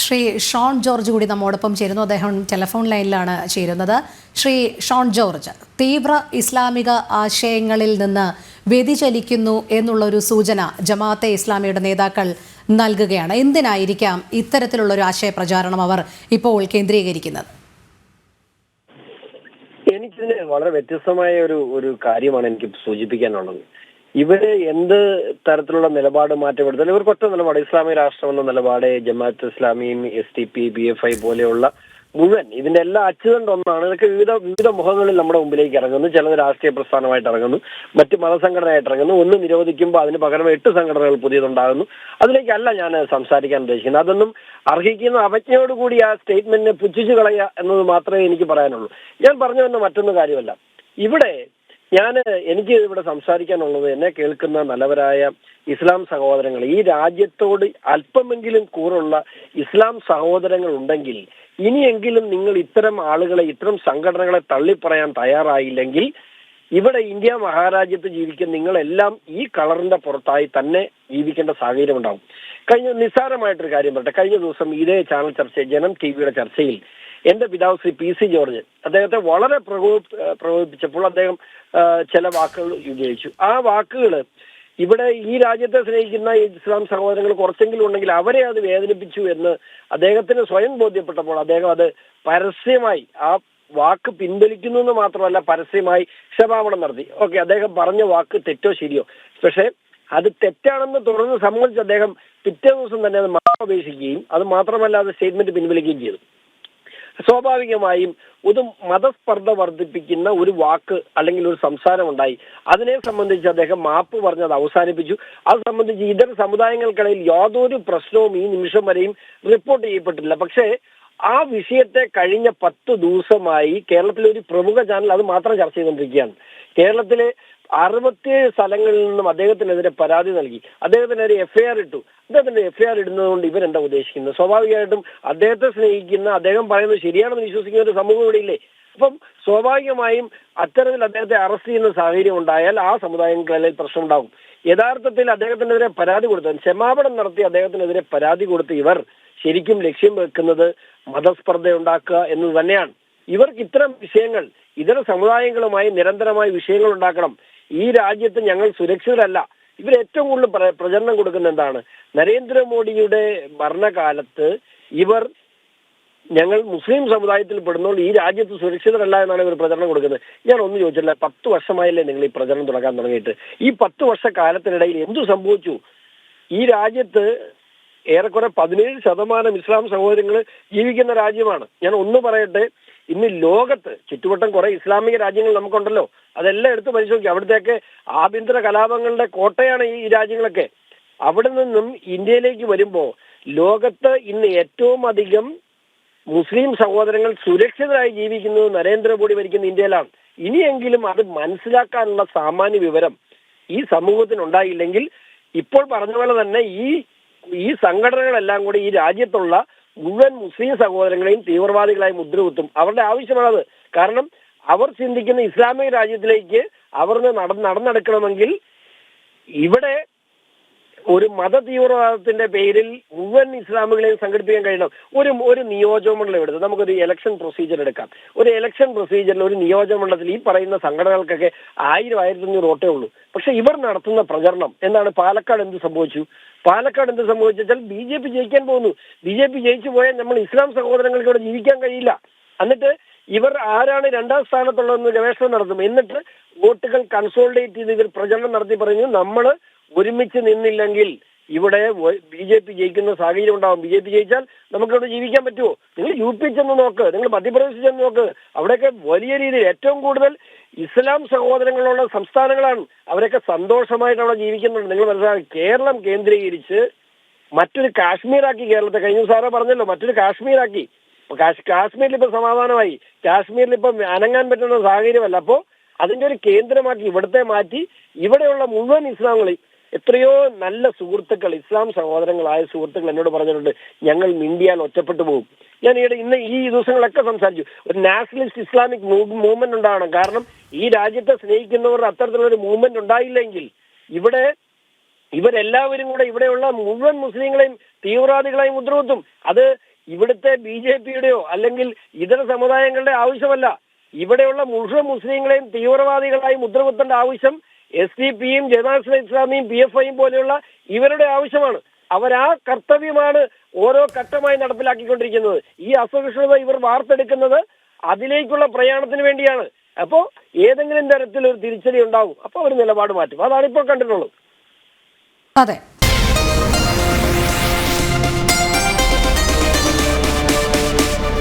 ശ്രീ ഷോൺ ജോർജ് കൂടി നമ്മോടൊപ്പം ചേരുന്നു. അദ്ദേഹം ടെലിഫോൺ ലൈനിലാണ് ചേരുന്നത്. ശ്രീ ഷോൺ ജോർജ്, തീവ്ര ഇസ്ലാമിക ആശയങ്ങളിൽ നിന്ന് വ്യതിചലിക്കുന്നു എന്നുള്ളൊരു സൂചന ജമാഅത്തെ ഇസ്ലാമിയുടെ നേതാക്കൾ നൽകുകയാണ്. എന്തിനായിരിക്കാം ഇത്തരത്തിലുള്ളൊരു ആശയ പ്രചാരണം അവർ ഇപ്പോൾ കേന്ദ്രീകരിക്കുന്നത്? എനിക്കിതിന് വളരെ വ്യത്യസ്തമായ ഒരു കാര്യമാണ് എനിക്ക് സൂചിപ്പിക്കാനുള്ളത്. ഇവര് എന്ത് തരത്തിലുള്ള നിലപാട് മാറ്റപ്പെടുത്താൻ ഇവർക്ക് ഒറ്റ നിലപാട്, ഇസ്ലാമിക രാഷ്ട്രം എന്ന നിലപാട്, ജമാഅത്ത് ഇസ്ലാമിയും SDP BFI പോലെയുള്ള മുഴുവൻ ഇതിന്റെ എല്ലാ അച്ചുതണ്ട് ഒന്നാണ്. ഇതൊക്കെ വിവിധ മുഖങ്ങളിൽ നമ്മുടെ മുമ്പിലേക്ക് ഇറങ്ങുന്നു. ചിലത് രാഷ്ട്രീയ പ്രസ്ഥാനമായിട്ട് ഇറങ്ങുന്നു, മറ്റ് മതസംഘടനയായിട്ട് ഇറങ്ങുന്നു. ഒന്ന് നിരോധിക്കുമ്പോൾ അതിന് പകരം 8 സംഘടനകൾ പുതിയതുണ്ടാകുന്നു. അതിലേക്കല്ല ഞാൻ സംസാരിക്കാൻ ഉദ്ദേശിക്കുന്നത്. അതൊന്നും അർഹിക്കുന്ന അവജ്ഞയോടുകൂടി ആ സ്റ്റേറ്റ്മെന്റിനെ പുച്ഛിച്ചു കളയുക എന്നത് മാത്രമേ എനിക്ക് പറയാനുള്ളൂ. ഞാൻ പറഞ്ഞു വന്ന മറ്റൊന്നും കാര്യമല്ല. എനിക്ക് ഇവിടെ സംസാരിക്കാനുള്ളത്, എന്നെ കേൾക്കുന്ന നല്ലവരായ ഇസ്ലാം സഹോദരങ്ങൾ, ഈ രാജ്യത്തോട് അല്പമെങ്കിലും കൂറുള്ള ഇസ്ലാം സഹോദരങ്ങൾ ഉണ്ടെങ്കിൽ ഇനിയെങ്കിലും നിങ്ങൾ ഇത്തരം ആളുകളെ, ഇത്തരം സംഘടനകളെ തള്ളിപ്പറയാൻ തയ്യാറായില്ലെങ്കിൽ ഇവിടെ ഇന്ത്യ മഹാരാജ്യത്ത് ജീവിക്കുന്ന നിങ്ങളെല്ലാം ഈ കളറിന്റെ പുറത്തായി തന്നെ ജീവിക്കേണ്ട സാഹചര്യം ഉണ്ടാവും. നിസ്സാരമായിട്ടൊരു കാര്യം പറയട്ടെ. കഴിഞ്ഞ ദിവസം ഇതേ ചാനൽ ചർച്ച, ജനം TVയുടെ ചർച്ചയിൽ എന്റെ പിതാവ് ശ്രീ PC ജോർജ് അദ്ദേഹത്തെ വളരെ പ്രകോപിപ്പിച്ചപ്പോൾ അദ്ദേഹം ചില വാക്കുകൾ ഉപയോഗിച്ചു. ആ വാക്കുകൾ ഇവിടെ ഈ രാജ്യത്തെ സ്നേഹിക്കുന്ന ഇസ്ലാം സഹോദരങ്ങൾ കുറച്ചെങ്കിലും ഉണ്ടെങ്കിൽ അവരെ അത് വേദനിപ്പിച്ചു എന്ന് അദ്ദേഹത്തിന് സ്വയം ബോധ്യപ്പെട്ടപ്പോൾ അദ്ദേഹം അത് പരസ്യമായി ആ വാക്ക് പിൻവലിക്കുന്നു എന്ന് മാത്രമല്ല പരസ്യമായി ക്ഷമാപണം നടത്തി. ഓക്കെ, അദ്ദേഹം പറഞ്ഞ വാക്ക് തെറ്റോ ശരിയോ, പക്ഷേ അത് തെറ്റാണെന്ന് തുടർന്ന് സമ്മതിച്ച് അദ്ദേഹം പിറ്റേ ദിവസം തന്നെ അത് മാപ്പപേക്ഷിക്കുകയും അത് മാത്രമല്ല അത് സ്റ്റേറ്റ്മെന്റ് പിൻവലിക്കുകയും ചെയ്തു. സ്വാഭാവികമായും ഒരു മതസ്പർദ്ധ വർദ്ധിപ്പിക്കുന്ന ഒരു വാക്ക് അല്ലെങ്കിൽ ഒരു സംസാരം ഉണ്ടായി. അതിനെ സംബന്ധിച്ച് അദ്ദേഹം മാപ്പ് പറഞ്ഞത് അവസാനിപ്പിച്ചു. അത് സംബന്ധിച്ച് ഇതര സമുദായങ്ങൾക്കിടയിൽ യാതൊരു പ്രശ്നവും ഈ നിമിഷം വരെയും റിപ്പോർട്ട് ചെയ്യപ്പെട്ടില്ല. പക്ഷേ ആ വിഷയത്തെ കഴിഞ്ഞ 10 ദിവസമായി കേരളത്തിലെ ഒരു പ്രമുഖ ചാനൽ അത് മാത്രം ചർച്ച ചെയ്തുകൊണ്ടിരിക്കുകയാണ്. കേരളത്തിലെ 67 സ്ഥലങ്ങളിൽ നിന്നും അദ്ദേഹത്തിനെതിരെ പരാതി നൽകി, അദ്ദേഹത്തിനെതിരെ FIR ഇട്ടു. അദ്ദേഹത്തിന്റെ FIR ഇടുന്നത് കൊണ്ട് ഇവരെന്താ ഉദ്ദേശിക്കുന്നത്? സ്വാഭാവികമായിട്ടും അദ്ദേഹത്തെ സ്നേഹിക്കുന്ന, അദ്ദേഹം പറയുന്നത് ശരിയാണെന്ന് വിശ്വസിക്കുന്ന ഒരു സമൂഹം ഇവിടെ ഇല്ലേ? അപ്പം സ്വാഭാവികമായും അത്തരത്തിൽ അദ്ദേഹത്തെ അറസ്റ്റ് ചെയ്യുന്ന സാഹചര്യം ഉണ്ടായാൽ ആ സമുദായങ്ങളിൽ പ്രശ്നം ഉണ്ടാകും. യഥാർത്ഥത്തിൽ അദ്ദേഹത്തിനെതിരെ പരാതി കൊടുത്തത്, ക്ഷമാപണം നടത്തി അദ്ദേഹത്തിനെതിരെ പരാതി കൊടുത്ത് ഇവർ ശരിക്കും ലക്ഷ്യം വെക്കുന്നത് മതസ്പർദ്ധ ഉണ്ടാക്കുക എന്നത് തന്നെയാണ്. ഇവർക്ക് ഇത്തരം വിഷയങ്ങൾ, ഇതര സമുദായങ്ങളുമായി നിരന്തരമായ വിഷയങ്ങൾ ഉണ്ടാക്കണം. ഈ രാജ്യത്ത് ഞങ്ങൾ സുരക്ഷിതരല്ല. ഇവർ ഏറ്റവും കൂടുതൽ പ്രചരണം കൊടുക്കുന്ന എന്താണ്? നരേന്ദ്രമോദിയുടെ ഭരണകാലത്ത് ഇവർ ഞങ്ങൾ മുസ്ലിം സമുദായത്തിൽ പെടുന്നതുകൊണ്ട് ഈ രാജ്യത്ത് സുരക്ഷിതരല്ല എന്നാണ് ഇവർ പ്രചരണം കൊടുക്കുന്നത്. ഞാൻ ഒന്നും ചോദിച്ചില്ല, 10 വർഷമായില്ലേ നിങ്ങൾ ഈ പ്രചരണം തുടങ്ങാൻ തുടങ്ങിയിട്ട്? ഈ 10 വർഷക്കാലത്തിനിടയിൽ എന്തു സംഭവിച്ചു? ഈ രാജ്യത്ത് ഏറെക്കുറെ 17% ഇസ്ലാം സഹോദരങ്ങൾ ജീവിക്കുന്ന രാജ്യമാണ്. ഞാൻ ഒന്ന് പറയട്ടെ, ഇന്ന് ലോകത്ത് ചുറ്റുവട്ടം കുറെ ഇസ്ലാമിക രാജ്യങ്ങൾ നമുക്കുണ്ടല്ലോ, അതെല്ലാം എടുത്ത് പരിശോധിക്കുക. അവിടത്തേക്ക് ആഭ്യന്തര കലാപങ്ങളുടെ കോട്ടയാണ് ഈ രാജ്യങ്ങളൊക്കെ. അവിടെ നിന്നും ഇന്ത്യയിലേക്ക് വരുമ്പോൾ ലോകത്ത് ഇന്ന് ഏറ്റവും അധികം മുസ്ലിം സഹോദരങ്ങൾ സുരക്ഷിതരായി ജീവിക്കുന്നത് നരേന്ദ്രമോദി ഭരിക്കുന്ന ഇന്ത്യയിലാണ്. ഇനിയെങ്കിലും അത് മനസ്സിലാക്കാനുള്ള സാമാന്യ വിവരം ഈ സമൂഹത്തിനുണ്ടായില്ലെങ്കിൽ ഇപ്പോൾ പറഞ്ഞ പോലെ തന്നെ ഈ സംഘടനകളെല്ലാം കൂടി ഈ രാജ്യത്തുള്ള മുഴുവൻ മുസ്ലിം സഹോദരങ്ങളെയും തീവ്രവാദികളായി മുദ്രകുത്തും. അവരുടെ ആവശ്യമാണത്. കാരണം അവർ ചിന്തിക്കുന്ന ഇസ്ലാമിക രാജ്യത്തിലേക്ക് അവർ നടന്നെടുക്കണമെങ്കിൽ ഇവിടെ ഒരു മത തീവ്രവാദത്തിന്റെ പേരിൽ മുഴുവൻ ഇസ്ലാമികളെയും സംഘടിപ്പിക്കാൻ കഴിയണം. ഒരു നിയോജകമണ്ഡലം എടുത്ത് നമുക്കൊരു ഇലക്ഷൻ പ്രൊസീജിയർ എടുക്കാം. ഒരു ഇലക്ഷൻ പ്രൊസീജിയറിൽ ഒരു നിയോജകമണ്ഡലത്തിൽ ഈ പറയുന്ന സംഘടനകൾക്കൊക്കെ 1000-1500 വോട്ടേ ഉള്ളൂ. പക്ഷെ ഇവർ നടത്തുന്ന പ്രചരണം എന്താണ്? പാലക്കാട് എന്ത് സംഭവിച്ചു വെച്ചാൽ BJP ജയിക്കാൻ പോകുന്നു. BJP ജയിച്ചു പോയാൽ നമ്മൾ ഇസ്ലാം സഹോദരങ്ങൾക്ക് ഇവിടെ ജീവിക്കാൻ കഴിയില്ല. എന്നിട്ട് ഇവർ ആരാണ് 2ാം സ്ഥാനത്തുള്ളതെന്ന് ഗവേഷണം നടത്തും. എന്നിട്ട് വോട്ടുകൾ കൺസോളിഡേറ്റ് ചെയ്ത് ഇവർ പ്രചരണം നടത്തി പറഞ്ഞു, നമ്മൾ ഒരുമിച്ച് നിന്നില്ലെങ്കിൽ ഇവിടെ BJP ജയിക്കുന്ന സാഹചര്യം ഉണ്ടാവും. BJP ജയിച്ചാൽ നമുക്കിവിടെ ജീവിക്കാൻ പറ്റുമോ? നിങ്ങൾ UP ചെന്ന് നോക്ക്, നിങ്ങൾ മധ്യപ്രദേശിൽ ചെന്ന് നോക്ക്. അവിടെയൊക്കെ വലിയ രീതിയിൽ ഏറ്റവും കൂടുതൽ ഇസ്ലാം സഹോദരങ്ങളുള്ള സംസ്ഥാനങ്ങളാണ്. അവരൊക്കെ സന്തോഷമായിട്ട് അവിടെ ജീവിക്കുന്നുണ്ട്. നിങ്ങൾ മനസ്സിലാക്കി, കേരളം കേന്ദ്രീകരിച്ച് മറ്റൊരു കാശ്മീരാക്കി കേരളത്തെ. കഴിഞ്ഞ സാറേ പറഞ്ഞല്ലോ, മറ്റൊരു കാശ്മീരാക്കി. കാശ്മീരിൽ ഇപ്പൊ സമാധാനമായി, കാശ്മീരിൽ ഇപ്പം അനങ്ങാൻ പറ്റുന്ന സാഹചര്യമല്ല. അപ്പോൾ അതിന്റെ ഒരു കേന്ദ്രമാക്കി ഇവിടത്തെ മാറ്റി ഇവിടെയുള്ള മുഴുവൻ ഇസ്ലാമികളെ, എത്രയോ നല്ല സുഹൃത്തുക്കൾ, ഇസ്ലാം സഹോദരങ്ങളായ സുഹൃത്തുക്കൾ എന്നോട് പറഞ്ഞിട്ടുണ്ട്, ഞങ്ങൾ മിണ്ടിയാൽ ഒറ്റപ്പെട്ടു പോകും. ഞാൻ ഇന്ന് ഈ ദിവസങ്ങളൊക്കെ സംസാരിച്ചു, ഒരു നാഷണലിസ്റ്റ് ഇസ്ലാമിക് മൂവ്മെന്റ് ഉണ്ടാവണം. കാരണം ഈ രാജ്യത്തെ സ്നേഹിക്കുന്നവരുടെ അത്തരത്തിലൊരു മൂവ്മെന്റ് ഉണ്ടായില്ലെങ്കിൽ ഇവരെല്ലാവരും കൂടെ ഇവിടെയുള്ള മുഴുവൻ മുസ്ലിങ്ങളെയും തീവ്രവാദികളായി മുദ്രകുത്തും. അത് ഇവിടുത്തെ BJP-യുടെയോ അല്ലെങ്കിൽ ഇതര സമുദായങ്ങളുടെ ആവശ്യമല്ല. ഇവിടെയുള്ള മുഴുവൻ മുസ്ലിങ്ങളെയും തീവ്രവാദികളായി മുദ്രകുത്തേണ്ട ആവശ്യം SDP-യും ജമാഅത്തെ ഇസ്ലാമിയും PFI-യും പോലെയുള്ള ഇവരുടെ ആവശ്യമാണ്. അവരാ കർത്തവ്യമാണ് ഓരോ ഘട്ടമായി നടപ്പിലാക്കിക്കൊണ്ടിരിക്കുന്നത്. ഈ അസഹിഷ്ണുത ഇവർ വാർത്തെടുക്കുന്നത് അതിലേക്കുള്ള പ്രയാണത്തിന് വേണ്ടിയാണ്. അപ്പോൾ ഏതെങ്കിലും തരത്തിലൊരു തിരിച്ചടി ഉണ്ടാവും, അപ്പോൾ അവർ നിലപാട് മാറ്റും. അതാണ് ഇപ്പോൾ കണ്ടിട്ടുള്ളത്. അതെ.